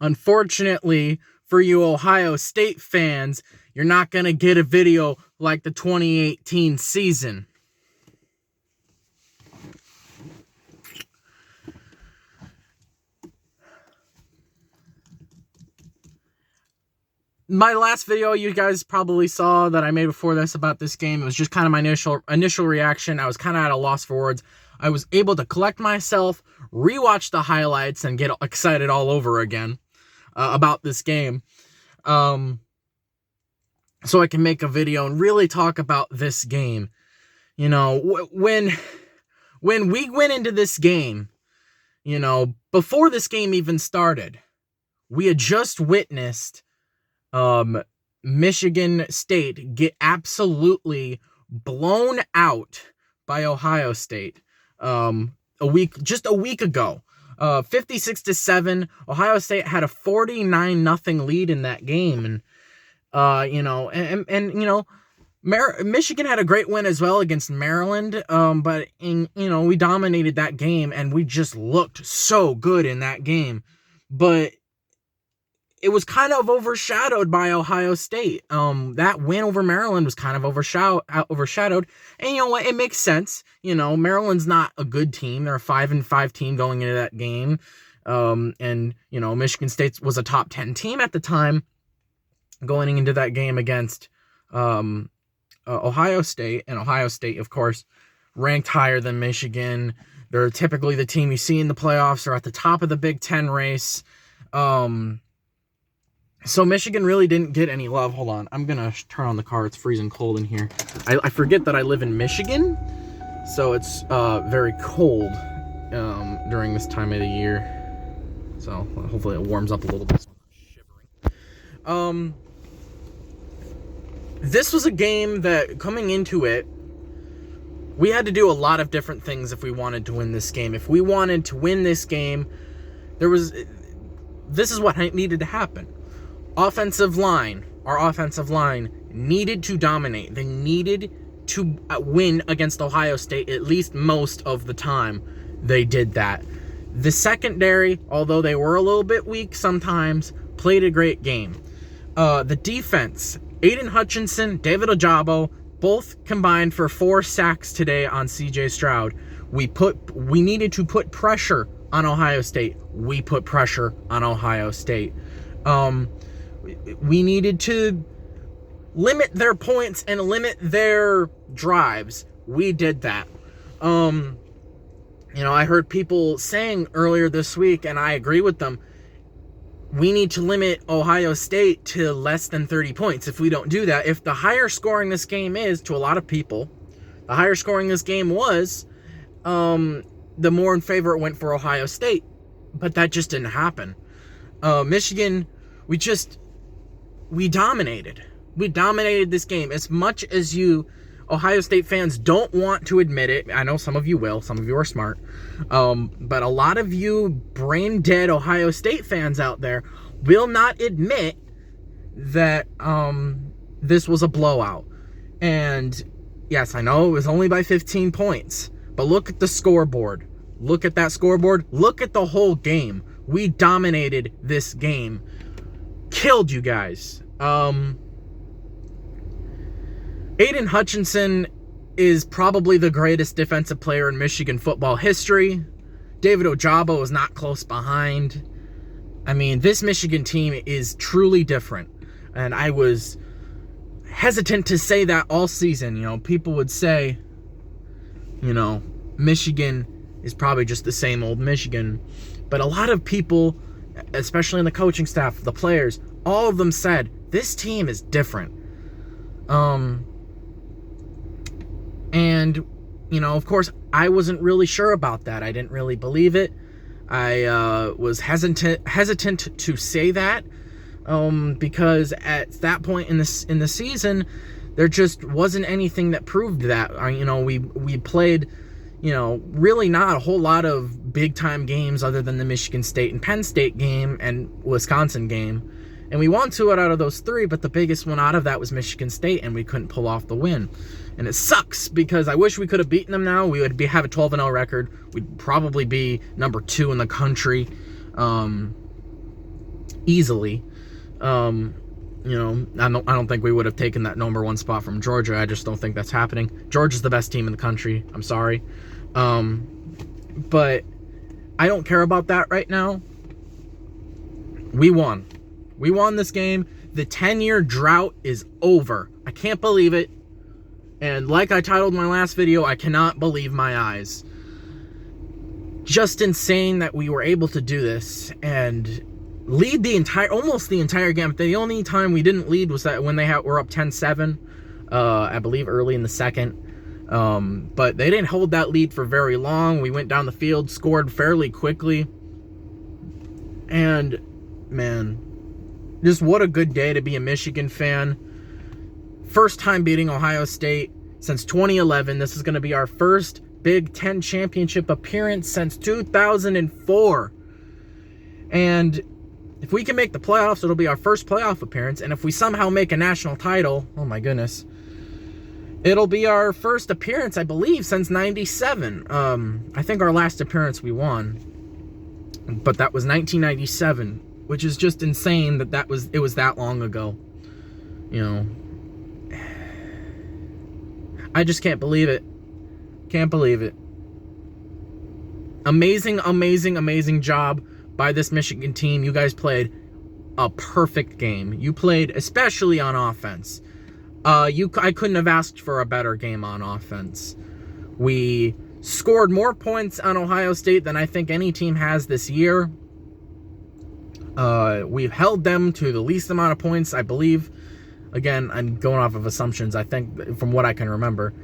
Unfortunately for you Ohio State fans, you're not going to get a video like the 2018 season. My last video you guys probably saw that I made before this about this game, it was just kind of my initial reaction. I was kind of at a loss for words. I was able to collect myself, rewatch the highlights, and get excited all over again about this game. So I can make a video and really talk about this game. You know, when we went into this game, you know, before this game even started, we had just witnessed Michigan State get absolutely blown out by Ohio State just a week ago. 56-7. Ohio State had a 49-0 lead in that game, and Michigan had a great win as well against Maryland, but we dominated that game, and we just looked so good in that game. But it was kind of overshadowed by Ohio State. That win over Maryland was kind of overshadowed. And you know what? It makes sense. You know, Maryland's not a good team. They're a 5-5 team going into that game. And, you know, Michigan State was a top 10 team at the time going into that game against Ohio State. And Ohio State, of course, ranked higher than Michigan. They're typically the team you see in the playoffs or at the top of the Big Ten race. So Michigan really didn't get any love. Hold on. I'm going to turn on the car. It's freezing cold in here. I forget that I live in Michigan, so it's very cold during this time of the year. So hopefully it warms up a little bit so I'm not shivering. This was a game that, coming into it, we had to do a lot of different things if we wanted to win this game. If we wanted to win this game, this is what needed to happen. Our offensive line needed to dominate. They needed to win against Ohio State at least most of the time. They did that. The secondary, although they were a little bit weak sometimes, played a great game. The defense, Aiden Hutchinson, David Ojabo, both combined for 4 sacks today on CJ Stroud. We needed to put pressure on Ohio State. We put pressure on Ohio State. We needed to limit their points and limit their drives. We did that. I heard people saying earlier this week, and I agree with them, we need to limit Ohio State to less than 30 points. If we don't do that, if the higher scoring this game is, to a lot of people, the higher scoring this game was, the more in favor it went for Ohio State. But that just didn't happen. Michigan, we dominated. We dominated this game. As much as you Ohio State fans don't want to admit it, I know some of you will, some of you are smart, but a lot of you brain-dead Ohio State fans out there will not admit that this was a blowout. And yes, I know it was only by 15 points, but look at the scoreboard. Look at that scoreboard. Look at the whole game. We dominated this game. Killed you guys. Aiden Hutchinson is probably the greatest defensive player in Michigan football history. David Ojabo is not close behind. I mean, this Michigan team is truly different. And I was hesitant to say that all season. You know, people would say, Michigan is probably just the same old Michigan. But a lot of people, especially in the coaching staff, the players, all of them said, this team is different. And, of course, I wasn't really sure about that. I didn't really believe it. I was hesitant to say that because at that point in the season, there just wasn't anything that proved that. We played, really not a whole lot of big-time games other than the Michigan State and Penn State game and Wisconsin game. And we won 2 out of those 3, but the biggest one out of that was Michigan State, and we couldn't pull off the win. And it sucks because I wish we could have beaten them now. We would have a 12-0 record. We'd probably be number 2 in the country. easily. I don't think we would have taken that number 1 spot from Georgia. I just don't think that's happening. Georgia's the best team in the country. I'm sorry. But I don't care about that right now. We won. We won this game. The 10-year drought is over. I can't believe it. And like I titled my last video, I cannot believe my eyes. Just insane that we were able to do this and lead almost the entire game. The only time we didn't lead was that when were up 10-7, I believe early in the second. But they didn't hold that lead for very long. We went down the field, scored fairly quickly. And, man, just what a good day to be a Michigan fan. First time beating Ohio State since 2011. This is going to be our first Big Ten championship appearance since 2004. And if we can make the playoffs, it'll be our first playoff appearance. And if we somehow make a national title, oh my goodness, it'll be our first appearance, I believe, since 97. I think our last appearance we won, but that was 1997, which is just insane that it was that long ago. I just can't believe it. Can't believe it. Amazing, amazing, amazing job by this Michigan team. You guys played a perfect game. You played, especially on offense. I couldn't have asked for a better game on offense. We scored more points on Ohio State than I think any team has this year. We've held them to the least amount of points, I believe. Again, I'm going off of assumptions. I think, from what I can remember,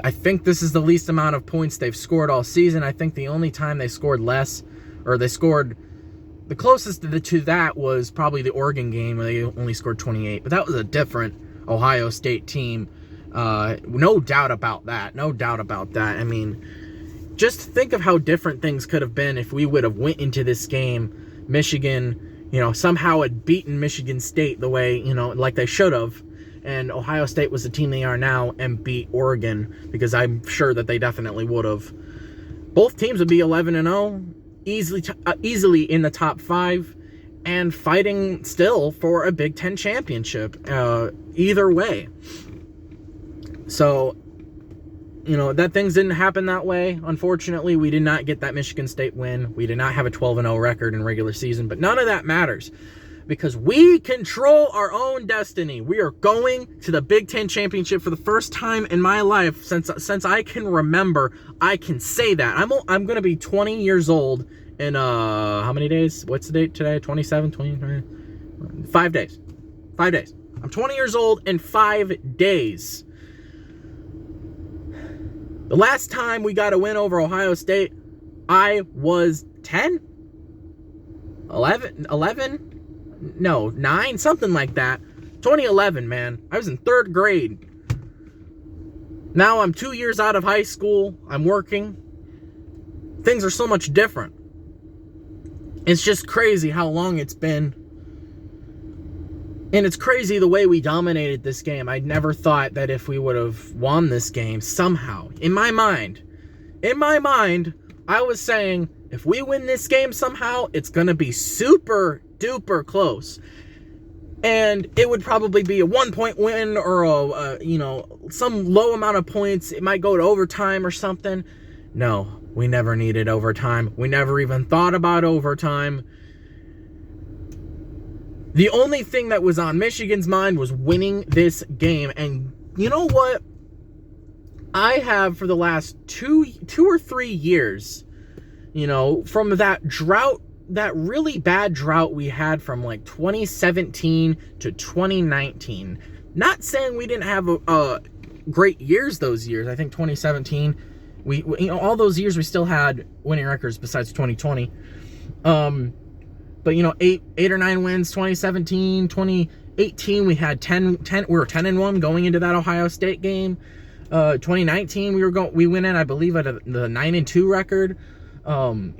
I think this is the least amount of points they've scored all season. I think the only time they scored less, or they scored the closest to that was probably the Oregon game where they only scored 28. But that was a different Ohio State team. No doubt about that. No doubt about that. I mean, just think of how different things could have been if we would have went into this game. Michigan, somehow had beaten Michigan State the way, like they should have. And Ohio State was the team they are now and beat Oregon, because I'm sure that they definitely would have. Both teams would be 11-0, easily in the top 5, and fighting still for a Big Ten championship, either way. So, that things didn't happen that way. Unfortunately, we did not get that Michigan State win. We did not have a 12-0 record in regular season, but none of that matters, because we control our own destiny. We are going to the Big Ten championship for the first time in my life since I can remember. I can say that. I'm going to be 20 years old in how many days? What's the date today? 27, 20, 5 days. 5 days. I'm 20 years old in 5 days. The last time we got a win over Ohio State, I was 10? 11? No, 9? Something like that. 2011, man. I was in 3rd grade. Now I'm 2 years out of high school. I'm working. Things are so much different. It's just crazy how long it's been. And it's crazy the way we dominated this game. I never thought that if we would have won this game somehow, in my mind, I was saying, if we win this game somehow, it's going to be super duper close. And it would probably be a 1-point win or some low amount of points. It might go to overtime or something. No, we never needed overtime. We never even thought about overtime. The only thing that was on Michigan's mind was winning this game. And you know what? I have, for the last two or 3 years, from that drought, that really bad drought we had from like 2017 to 2019. Not saying we didn't have great years those years. I think 2017, we all those years we still had winning records besides 2020. But 8 or 9 wins. 2017, 2018 we had 10. We were 10-1 going into that Ohio State game. 2019 we went in, I believe, at the 9-2 record.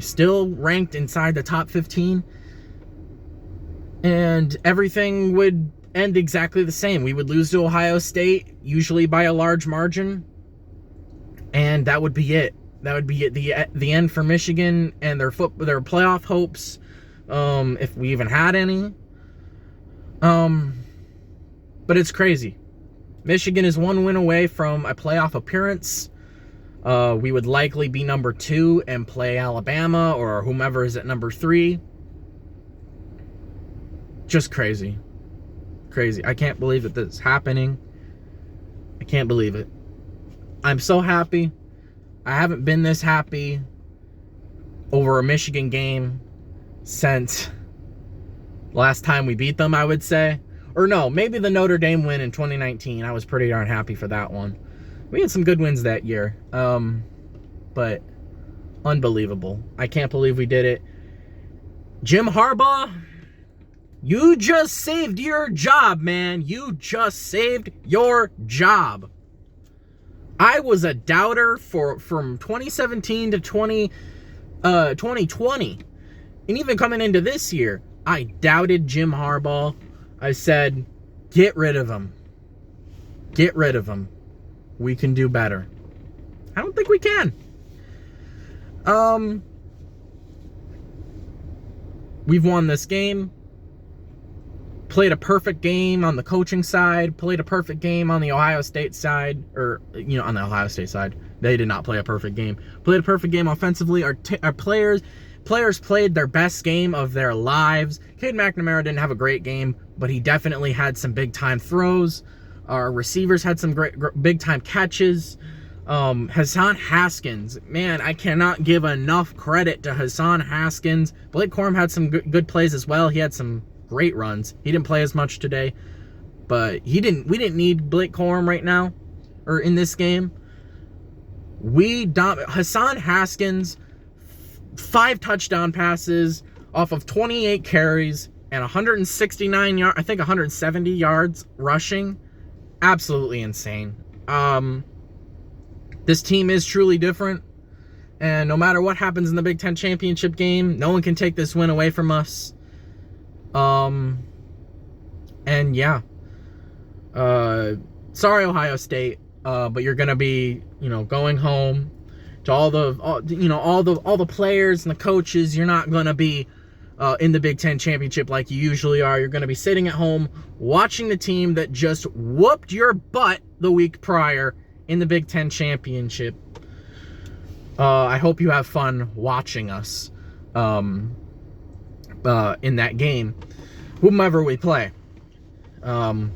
Still ranked inside the top 15. And everything would end exactly the same. We would lose to Ohio State, usually by a large margin. And that would be it. That would be it. The end for Michigan and their playoff hopes. If we even had any. But it's crazy. Michigan is 1 win away from a playoff appearance. We would likely be number 2 and play Alabama or whomever is at number 3. Just crazy. Crazy. I can't believe that this is happening. I can't believe it. I'm so happy. I haven't been this happy over a Michigan game since last time we beat them, I would say. Or no, maybe the Notre Dame win in 2019. I was pretty darn happy for that one. We had some good wins that year. But unbelievable. I can't believe we did it. Jim Harbaugh, you just saved your job, man. You just saved your job. I was a doubter from 2017 to 2020. And even coming into this year, I doubted Jim Harbaugh. I said, get rid of him. Get rid of him. We can do better. I don't think we can. We've won this game. Played a perfect game on the coaching side. Played a perfect game on the Ohio State side. Or, on the Ohio State side. They did not play a perfect game. Played a perfect game offensively. Our players played their best game of their lives. Cade McNamara didn't have a great game, but he definitely had some big-time throws. Our receivers had some great big-time catches. Hassan Haskins, man, I cannot give enough credit to Hassan Haskins. Blake Corum had some good plays as well. He had some great runs. He didn't play as much today, but we didn't need Blake Corum right now, or in this game. Hassan Haskins, 5 touchdown passes off of 28 carries and 169 yards, I think 170 yards rushing. Absolutely insane. This team is truly different, and no matter what happens in the Big Ten championship game, no one can take this win away from us. And yeah, sorry Ohio State, but you're gonna be, going home. To all the players and the coaches, you're not gonna be in the Big Ten championship like you usually are. You're gonna be sitting at home watching the team that just whooped your butt the week prior in the Big Ten championship. I hope you have fun watching us in that game, whomever we play. But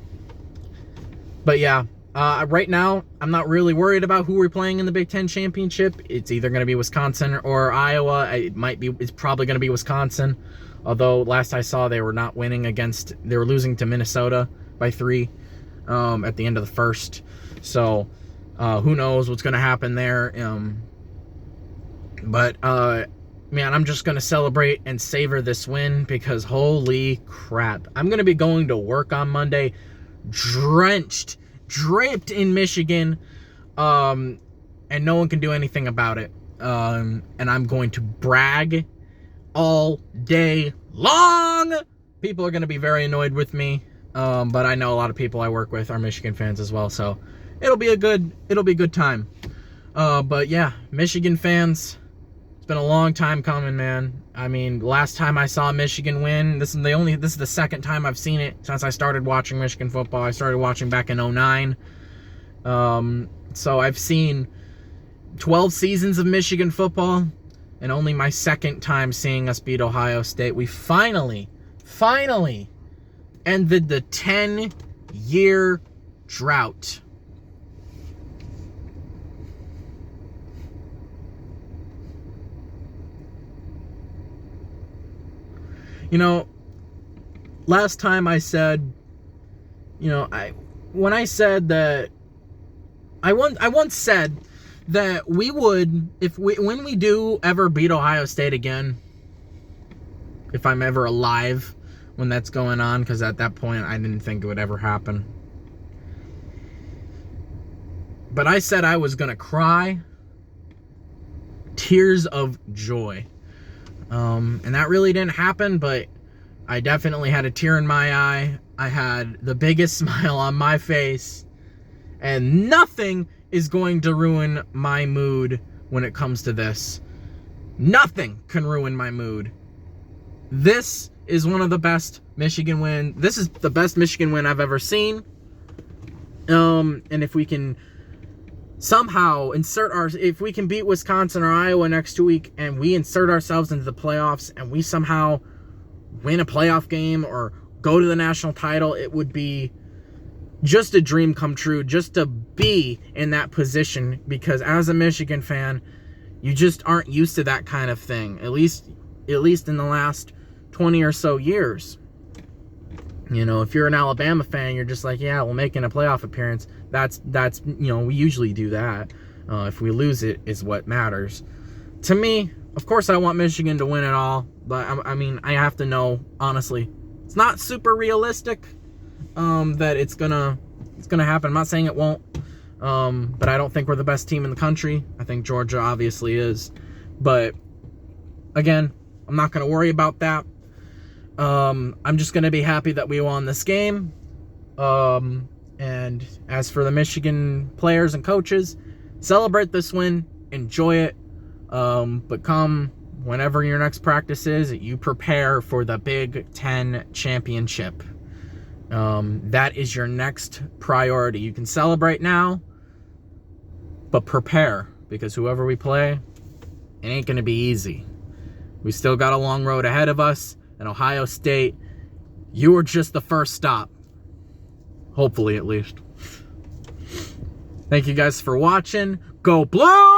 yeah, right now I'm not really worried about who we're playing in the Big Ten championship. It's either going to be Wisconsin or Iowa. It's probably going to be Wisconsin. Although last I saw, they were losing to Minnesota by 3 at the end of the first. So who knows what's going to happen there. But man, I'm just going to celebrate and savor this win because holy crap. I'm going to be going to work on Monday draped in Michigan, and no one can do anything about it. And I'm going to brag all day long. People are going to be very annoyed with me, but I know a lot of people I work with are Michigan fans as well, so it'll be a good time. But yeah, Michigan fans, it's been a long time coming, man. I mean, last time I saw Michigan win, this is the second time I've seen it since I started watching Michigan football. I started watching back in 2009. So I've seen 12 seasons of Michigan football, and only my second time seeing us beat Ohio State. We finally ended the 10-year drought. Last time I said, I once said that we would, when we do ever beat Ohio State again, if I'm ever alive when that's going on, because at that point I didn't think it would ever happen. But I said I was going to cry tears of joy. And that really didn't happen, but I definitely had a tear in my eye. I had the biggest smile on my face, and nothing is going to ruin my mood when it comes to this. Nothing can ruin my mood. This is one of the best Michigan win. This is the best Michigan win I've ever seen. And if we can somehow if we can beat Wisconsin or Iowa next week and we insert ourselves into the playoffs and we somehow win a playoff game or go to the national title, it would be just a dream come true just to be in that position, because as a Michigan fan, you just aren't used to that kind of thing, at least in the last 20 or so years. You know, if you're an Alabama fan, you're just like, yeah, we're making a playoff appearance. That's you know, we usually do that. If we lose it is what matters. To me, of course, I want Michigan to win it all, but I mean, I have to know, honestly, it's not super realistic that it's gonna happen. I'm not saying it won't, but I don't think we're the best team in the country. I think Georgia obviously is, but again, I'm not gonna worry about that. I'm just gonna be happy that we won this game. And as for the Michigan players and coaches, celebrate this win, enjoy it. But come whenever your next practice is, you prepare for the Big Ten championship. That is your next priority. You can celebrate now, but prepare, because whoever we play, it ain't going to be easy. We still got a long road ahead of us, and Ohio State, you were just the first stop. Hopefully, at least. Thank you guys for watching. Go Blue!